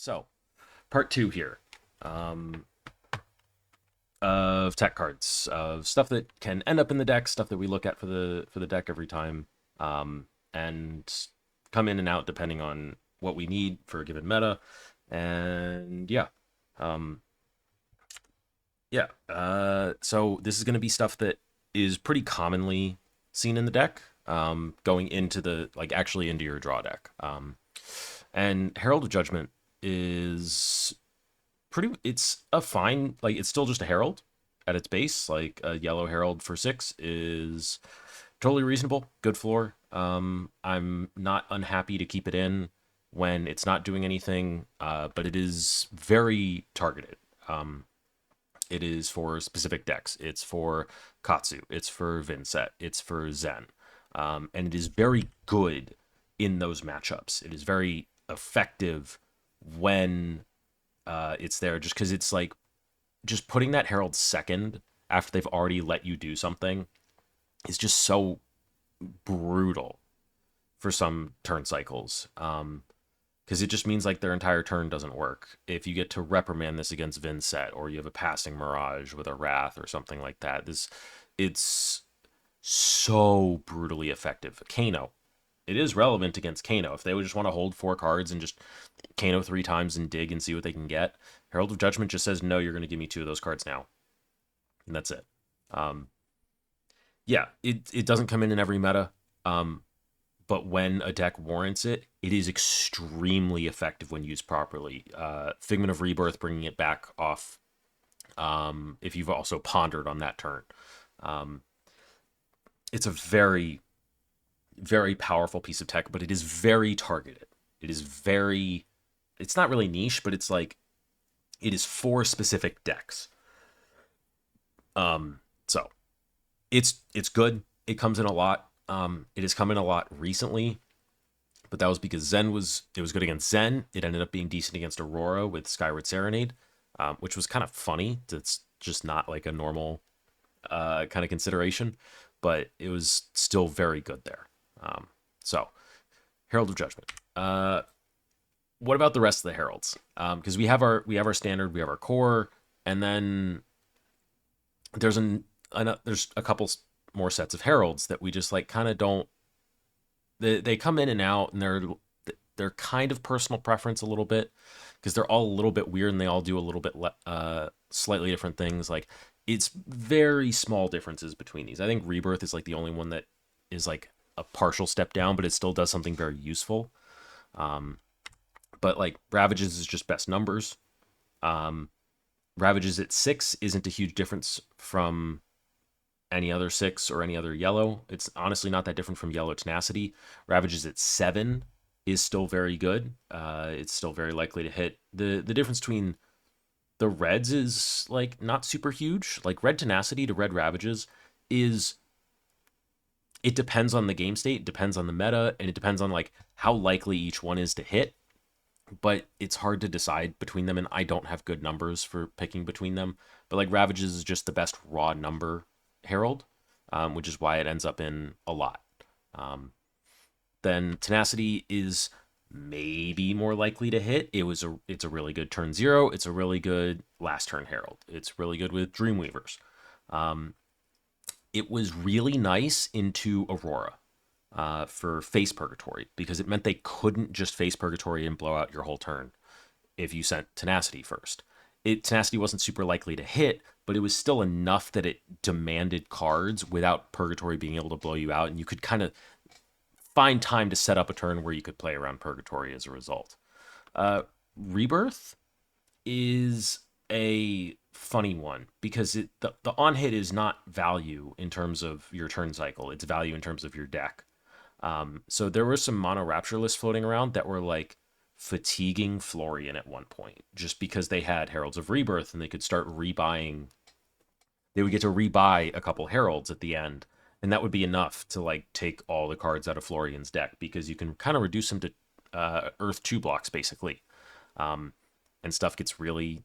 So, part two here um, of tech cards, of stuff that can end up in the deck, stuff that we look at for the deck every time, and come in and out depending on what we need for a given meta. And um, so this is going to be stuff that is pretty commonly seen in the deck, going into the actually into your draw deck. And Herald of Judgment is it's a fine, it's still just a herald at its base. Like a yellow herald for 6 is totally reasonable, good floor. I'm not unhappy to keep it in when it's not doing anything, but it is very targeted. It is for specific decks. It's for Katsu, it's for Vinset, it's for Zen, and it is very good in those matchups. It is very effective when it's there, just because it's like just putting that herald second after they've already let you do something is just so brutal for some turn cycles. Because it just means like their entire turn doesn't work. If you get to reprimand this against Vinset, or you have a passing Mirage with a Wrath or something like that, it's so brutally effective. Kano, it is relevant against Kano. If they would just want to hold 4 cards and just Kano 3 times and dig and see what they can get, Herald of Judgment just says, no, you're going to give me 2 of those cards now. And that's it. It doesn't come in every meta. But when a deck warrants it, it is extremely effective when used properly. Figment of Rebirth, bringing it back off, if you've also pondered on that turn. It's a very, very powerful piece of tech, but it is very targeted. It's not really niche, but it's like, it is for specific decks. So it's good. It comes in a lot. It has come in a lot recently, but that was because it was good against Zen. It ended up being decent against Aurora with Skyward Serenade, which was kind of funny. It's just not like a normal kind of consideration, but it was still very good there. So, Herald of Judgment. What about the rest of the heralds? Because we have our standard, we have our core, and then there's a couple more sets of heralds that we just like kind of don't. They come in and out, and they're kind of personal preference a little bit, because they're all a little bit weird and they all do a little bit slightly different things. Like, it's very small differences between these. I think Rebirth is like the only one that is like a partial step down, but it still does something very useful. But like Ravages is just best numbers. Ravages at 6 isn't a huge difference from any other 6 or any other yellow. It's honestly not that different from yellow Tenacity. Ravages at 7 is still very good. It's still very likely to hit. The difference between the reds is like not super huge. Like red Tenacity to red Ravages it depends on the game state, it depends on the meta, and it depends on like how likely each one is to hit. But it's hard to decide between them, and I don't have good numbers for picking between them. But like Ravages is just the best raw number herald, which is why it ends up in a lot. Then Tenacity is maybe more likely to hit. It's a really good turn 0. It's a really good last turn herald. It's really good with Dreamweavers. It was really nice into Aurora for Face Purgatory, because it meant they couldn't just Face Purgatory and blow out your whole turn if you sent Tenacity first. Tenacity wasn't super likely to hit, but it was still enough that it demanded cards without Purgatory being able to blow you out, and you could kind of find time to set up a turn where you could play around Purgatory as a result. Rebirth is a funny one, because the on hit is not value in terms of your turn cycle, it's value in terms of your deck. So there were some mono Rapture lists floating around that were like fatiguing Florian at one point, just because they had Heralds of Rebirth and they could start rebuying. They would get to rebuy a couple Heralds at the end, and that would be enough to like take all the cards out of Florian's deck, because you can kind of reduce them to Earth 2 blocks basically. And stuff gets really,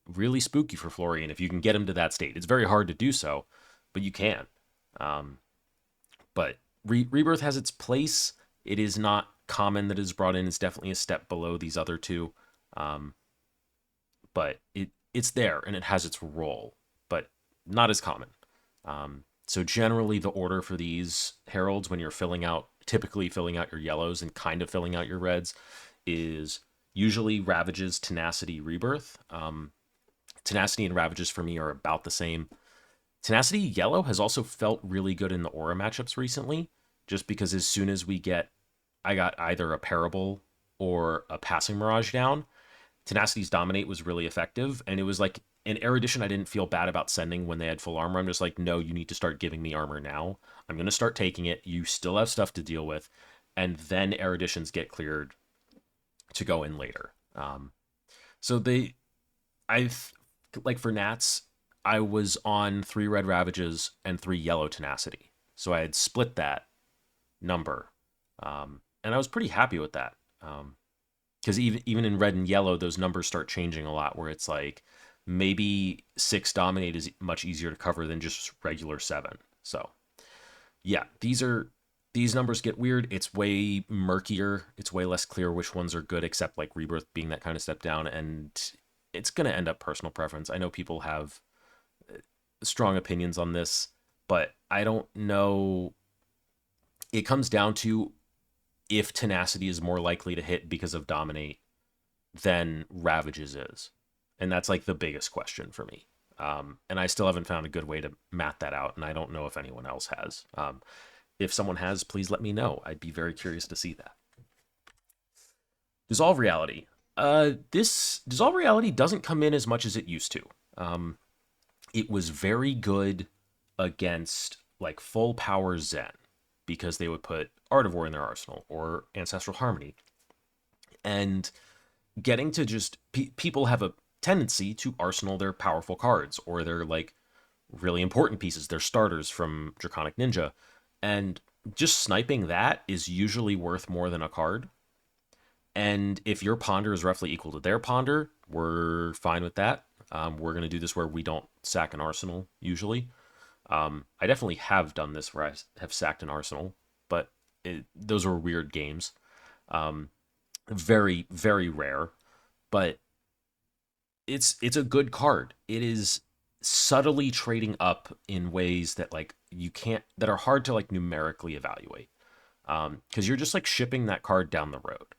really spooky for Florian if you can get him to that state. It's very hard to do so, but you can. But Rebirth has its place. It is not common that is brought in. It's definitely a step below these other two. But it's there and it has its role, but not as common. So generally, the order for these heralds when you're typically filling out your yellows and kind of filling out your reds, is usually Ravages, Tenacity, Rebirth. Tenacity and Ravages for me are about the same. Tenacity yellow has also felt really good in the aura matchups recently, just because as soon as I got either a parable or a passing mirage down, Tenacity's Dominate was really effective, and it was like in Erudition, I didn't feel bad about sending when they had full armor. I'm just like, no, you need to start giving me armor now. I'm going to start taking it. You still have stuff to deal with, and then Eruditions get cleared to go in later. So I like for Nats, I was on 3 red Ravages and 3 yellow Tenacity. So I had split that number, and I was pretty happy with that. Because even in red and yellow, those numbers start changing a lot. Where it's like maybe 6 Dominate is much easier to cover than just regular 7. So yeah, these numbers get weird. It's way murkier. It's way less clear which ones are good, except like Rebirth being that kind of step down. And it's going to end up personal preference. I know people have strong opinions on this, but I don't know. It comes down to if Tenacity is more likely to hit because of Dominate than Ravages is. And that's like the biggest question for me. And I still haven't found a good way to map that out, and I don't know if anyone else has. If someone has, please let me know. I'd be very curious to see that. Dissolve Reality. This Dissolve Reality doesn't come in as much as it used to. It was very good against like full power Zen, because they would put Art of War in their arsenal or Ancestral Harmony. And getting to just people have a tendency to arsenal their powerful cards or their like really important pieces, their starters from Draconic Ninja, and just sniping that is usually worth more than a card. And if your ponder is roughly equal to their ponder, we're fine with that. We're going to do this where we don't sack an arsenal usually. I definitely have done this where I have sacked an arsenal, but those are weird games. Very, very rare, but it's a good card. It is subtly trading up in ways that like you can't, that are hard to like numerically evaluate. Because you're just like shipping that card down the road,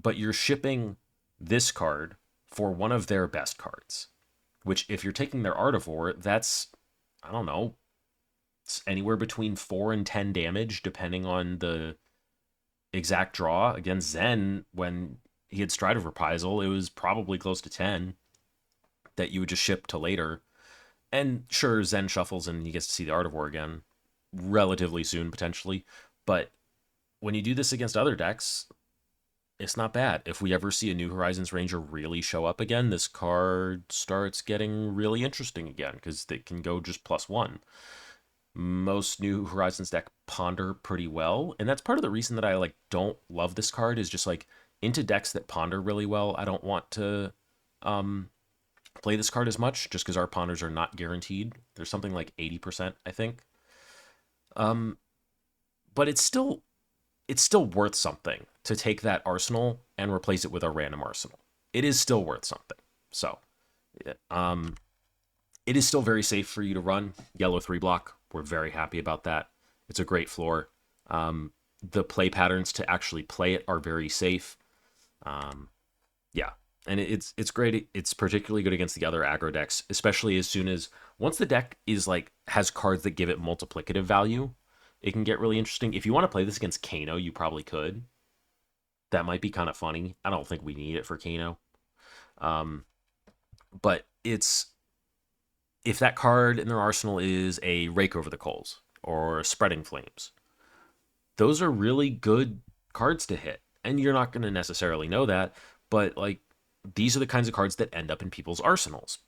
but you're shipping this card for one of their best cards, which if you're taking their Art of War, that's, I don't know, it's anywhere between 4 and 10 damage, depending on the exact draw. Against Zen, when he had Stride of Reprisal, it was probably close to 10 that you would just ship to later. And sure, Zen shuffles and he gets to see the Art of War again relatively soon, potentially. But when you do this against other decks, it's not bad. If we ever see a New Horizons Ranger really show up again, this card starts getting really interesting again, because it can go just +1. Most New Horizons deck ponder pretty well, and that's part of the reason that I like don't love this card, is just like into decks that ponder really well, I don't want to play this card as much, just because our ponders are not guaranteed. There's something like 80%, I think. But it's still worth something to take that arsenal and replace it with a random arsenal. It is still worth something. So, it is still very safe for you to run yellow 3-block. We're very happy about that. It's a great floor. The play patterns to actually play it are very safe. Yeah, and it's great. It's particularly good against the other aggro decks, especially once the deck is like has cards that give it multiplicative value, it can get really interesting. If you want to play this against Kano, you probably could. That might be kind of funny. I don't think we need it for Kano. But if that card in their arsenal is a Rake Over the Coals or Spreading Flames, those are really good cards to hit. And you're not going to necessarily know that, but like these are the kinds of cards that end up in people's arsenals.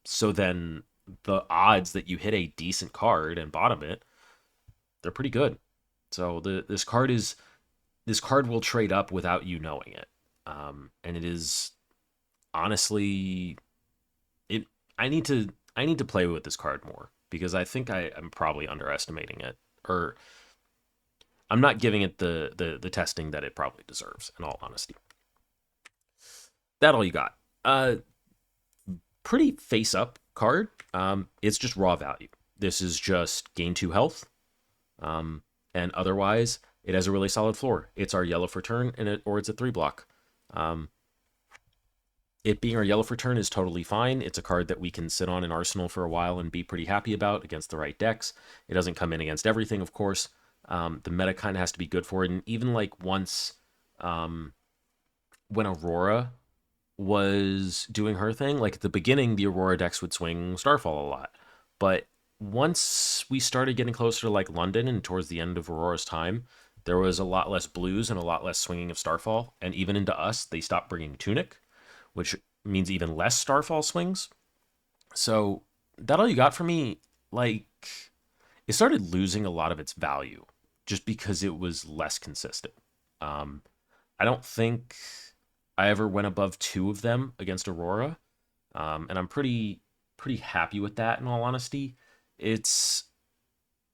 So then the odds that you hit a decent card and bottom it, they're pretty good. So this card will trade up without you knowing it. And it is honestly, I need to play with this card more, because I think I'm probably underestimating it, or I'm not giving it the testing that it probably deserves, in all honesty. that all you got? Pretty face up card. It's just raw value. This is just gain 2 health. And otherwise, it has a really solid floor. It's our yellow for turn, or it's a 3-block. It being our yellow for turn is totally fine. It's a card that we can sit on in Arsenal for a while and be pretty happy about against the right decks. It doesn't come in against everything, of course. The meta kind of has to be good for it. And even like once when Aurora was doing her thing, like at the beginning, the Aurora decks would swing Starfall a lot. But once we started getting closer to like London and towards the end of Aurora's time, there was a lot less blues and a lot less swinging of Starfall. And even into us, they stopped bringing Tunic, which means even less Starfall swings. So that all you got for me, like, it started losing a lot of its value just because it was less consistent. I don't think I ever went above 2 of them against Aurora, and I'm pretty happy with that. In all honesty, it's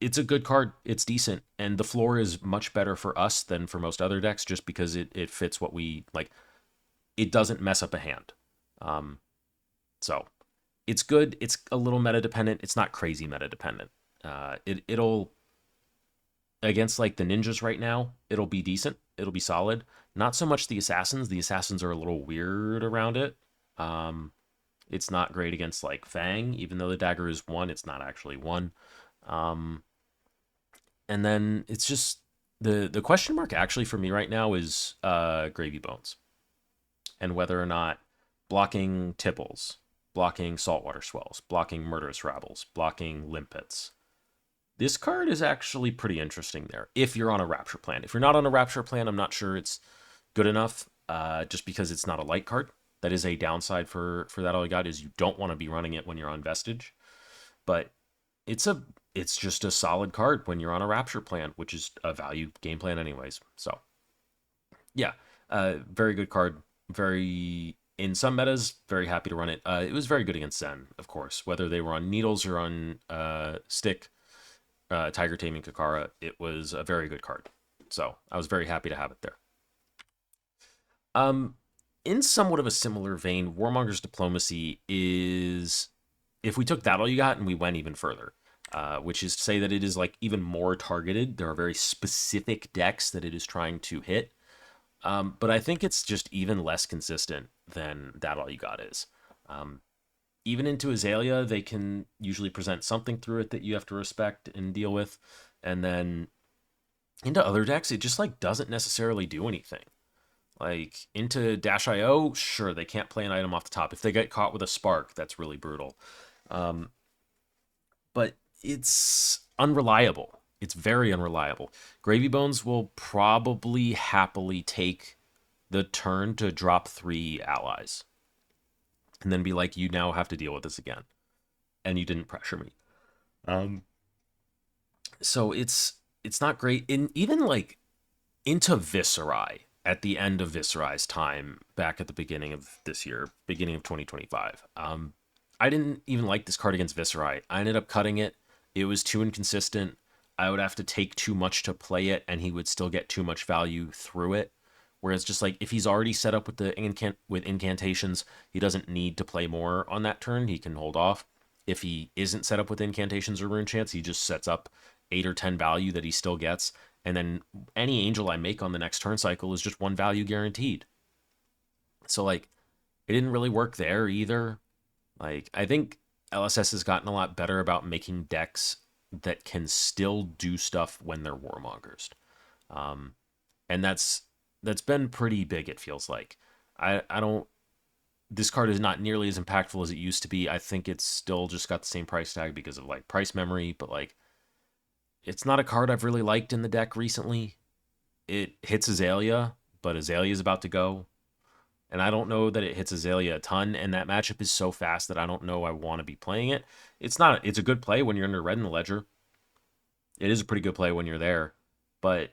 a good card. It's decent, and the floor is much better for us than for most other decks, just because it fits what we like. It doesn't mess up a hand, so it's good. It's a little meta dependent. It's not crazy meta dependent. It'll against like the ninjas right now, it'll be decent. It'll be solid. Not so much the assassins. The assassins are a little weird around it. It's not great against like Fang, even though the dagger is 1, it's not actually 1. And then it's just the question mark actually for me right now is Gravy Bones and whether or not blocking Tipples, blocking Saltwater Swells, blocking Murderous Rabbles, blocking Limpets. This card is actually pretty interesting there if you're on a Rapture plan. If you're not on a Rapture plan, I'm not sure it's good enough, just because it's not a light card. That is a downside for that all you got, is you don't want to be running it when you're on Vestige. But it's just a solid card when you're on a Rapture plan, which is a value game plan anyways. So yeah, very good card. Very, in some metas, very happy to run it. It was very good against Zen, of course, whether they were on Needles or on Stick. Tiger Taming Kakara, it was a very good card. So I was very happy to have it there. In somewhat of a similar vein, Warmonger's Diplomacy is, if we took that all you got and we went even further, which is to say that it is like even more targeted. There are very specific decks that it is trying to hit. But I think it's just even less consistent than that all you got is. Even into Azalea, they can usually present something through it that you have to respect and deal with. And then into other decks, it just like doesn't necessarily do anything. Like into Dash.io, sure, they can't play an item off the top. If they get caught with a spark, that's really brutal. But it's unreliable. It's very unreliable. Gravy Bones will probably happily take the turn to drop 3 allies. And then be like, you now have to deal with this again. And you didn't pressure me. So it's not great. Even like into Viscerai, at the end of Viscerai's time, back at the beginning of this year, beginning of 2025, I didn't even like this card against Viscerai. I ended up cutting it. It was too inconsistent. I would have to take too much to play it, and he would still get too much value through it. Whereas just like if he's already set up with the incantations, he doesn't need to play more on that turn. He can hold off. If he isn't set up with incantations or rune chants, he just sets up 8 or 10 value that he still gets. And then any angel I make on the next turn cycle is just 1 value guaranteed. So like it didn't really work there either. Like I think LSS has gotten a lot better about making decks that can still do stuff when they're Warmongers. And that's been pretty big, it feels like. I don't... This card is not nearly as impactful as it used to be. I think it's still just got the same price tag because of, like, price memory, but, like, it's not a card I've really liked in the deck recently. It hits Azalea, but Azalea's about to go. And I don't know that it hits Azalea a ton, and that matchup is so fast that I don't know I want to be playing it. It's a good play when you're under red in the ledger. It is a pretty good play when you're there, but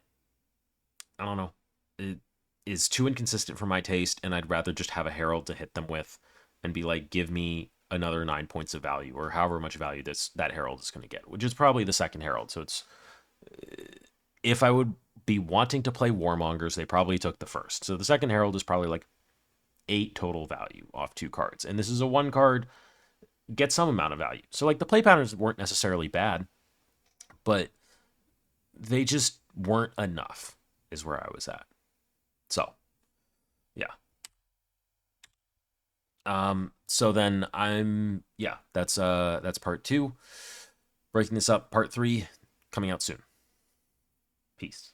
I don't know. It is too inconsistent for my taste, and I'd rather just have a Herald to hit them with and be like, give me another 9 points of value, or however much value that Herald is going to get, which is probably the second Herald. So it's, if I would be wanting to play Warmongers, they probably took the first. So the second Herald is probably like 8 total value off 2 cards. And this is a 1 card, get some amount of value. So like the play patterns weren't necessarily bad, but they just weren't enough is where I was at. So, yeah. So then that's part 2. Breaking this up, part 3 coming out soon. Peace.